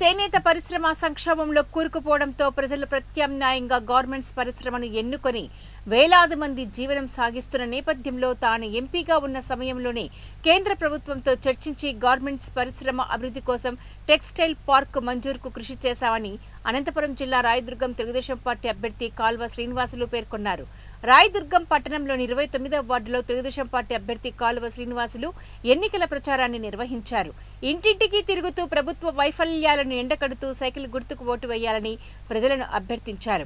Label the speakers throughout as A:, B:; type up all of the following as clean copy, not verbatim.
A: చేనేత పరిశ్రమ సంక్షోభంలో కూరుకుపోవడంతో ప్రజలు ప్రత్యామ్నాయంగా గార్మెంట్స్ పరిశ్రమను ఎన్నుకొని వేలాది మంది జీవనం సాగిస్తున్న నేపథ్యంలో తాను ఎంపీగా ఉన్న సమయంలోనే కేంద్ర ప్రభుత్వంతో చర్చించి గార్మెంట్స్ పరిశ్రమ అభివృద్ధి కోసం టెక్స్టైల్ పార్క్ మంజూరుకు కృషి చేశామని అనంతపురం జిల్లా రాయదుర్గం తెలుగుదేశం పార్టీ అభ్యర్థి కాల్వ శ్రీనివాసులు పేర్కొన్నారు. రాయదుర్గం పట్టణంలోని 29వ వార్డులో తెలుగుదేశం పార్టీ అభ్యర్థి కాల్వ శ్రీనివాసులు ఎన్నికల ప్రచారాన్ని నిర్వహించారు. ఇంటింటికి తిరుగుతూ ప్రభుత్వ వైఫల్యాలను ఎండకడుతూ సైకిల్ గుర్తుకు ఓటు వేయాలని ప్రజలను అభ్యర్థించారు.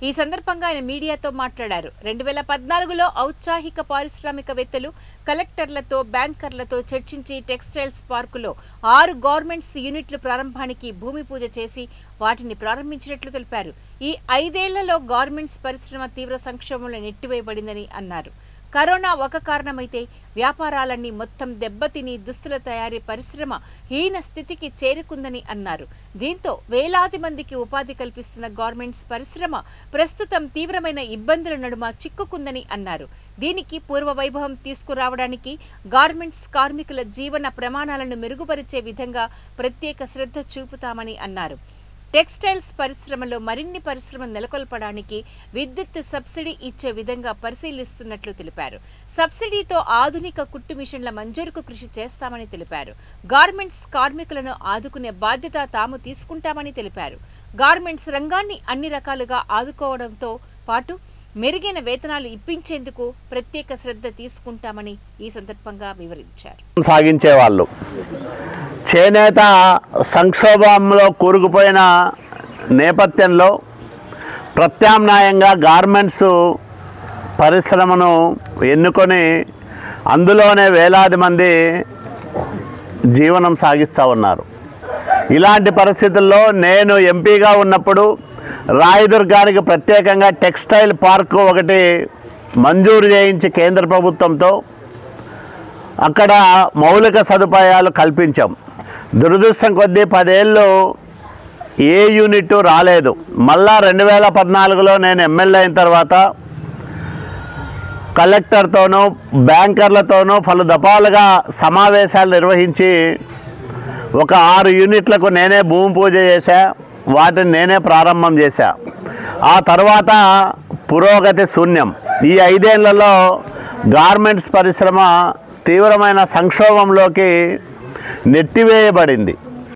A: ఈ సందర్భంగా ఆయన మీడియాతో మాట్లాడారు. 2014లో ఔత్సాహిక పారిశ్రామికవేత్తలు కలెక్టర్లతో బ్యాంకర్లతో చర్చించి టెక్స్టైల్స్ పార్కులో 6 గార్మెంట్స్ యూనిట్లు ప్రారంభానికి భూమి పూజ చేసి వాటిని ప్రారంభించినట్లు తెలిపారు. ఈ 5 ఏళ్లలో గార్మెంట్స్ పరిశ్రమ తీవ్ర సంక్షోభంలో నెట్టివేయబడిందని అన్నారు. కరోనా ఒక కారణమైతే వ్యాపారాలన్నీ మొత్తం దెబ్బతిని దుస్తుల తయారీ పరిశ్రమ హీన స్థితికి చేరుకుందని అన్నారు. దీంతో వేలాది మందికి ఉపాధి కల్పిస్తున్న గార్మెంట్స్ పరిశ్రమ ప్రస్తుతం తీవ్రమైన ఇబ్బందుల నడుమ చిక్కుకుందని అన్నారు. దీనికి పూర్వ వైభవం తీసుకురావడానికి గార్మెంట్స్ కార్మికుల జీవన ప్రమాణాలను మెరుగుపరిచే విధంగా ప్రత్యేక శ్రద్ధ చూపుతామని అన్నారు. టెక్స్టైల్స్ పరిశ్రమలో మరిన్ని పరిశ్రమలు నెలకొల్పడానికి విద్యుత్ సబ్సిడీ ఇచ్చే విధంగా పరిశీలిస్తున్నట్లు తెలిపారు. సబ్సిడీతో ఆధునిక కుట్టు మిషన్ల మంజూరుకు కృషి చేస్తామని తెలిపారు. గార్మెంట్స్ కార్మికులను ఆదుకునే బాధ్యత తాము తీసుకుంటామని తెలిపారు. గార్మెంట్స్ రంగాన్ని అన్ని రకాలుగా ఆదుకోవడంతో పాటు మెరుగైన వేతనాలు ఇప్పించేందుకు ప్రత్యేక శ్రద్ధ తీసుకుంటామని ఈ సందర్భంగా వివరించారు.
B: సాగించేవాళ్ళు చేనేత సంక్షోభంలో కూరుకుపోయిన నేపథ్యంలో ప్రత్యామ్నాయంగా గార్మెంట్స్ పరిశ్రమను ఎన్నుకొని అందులోనే వేలాది మంది జీవనం సాగిస్తూ ఉన్నారు. ఇలాంటి పరిస్థితుల్లో నేను ఎంపీగా ఉన్నప్పుడు రాయదుర్గానికి ప్రత్యేకంగా టెక్స్టైల్ పార్కు ఒకటి మంజూరు చేయించి కేంద్ర ప్రభుత్వంతో అక్కడ మౌలిక సదుపాయాలు కల్పించాం. దురదృష్టం కొద్దీ 10 ఏళ్ళు ఏ యూనిట్ రాలేదు. మళ్ళా 2014లో నేను ఎమ్మెల్యే అయిన తర్వాత కలెక్టర్తోనూ బ్యాంకర్లతోనూ పలు దఫాలుగా సమావేశాలు నిర్వహించి ఒక 6 యూనిట్లకు నేనే భూమి పూజ చేశా, వాటిని నేనే ప్రారంభం చేశా. ఆ తర్వాత పురోగతి శూన్యం. ఈ 5 ఏళ్లలో గార్మెంట్స్ పరిశ్రమ తీవ్రమైన సంక్షోభంలోకి నెట్టివేయబడింది.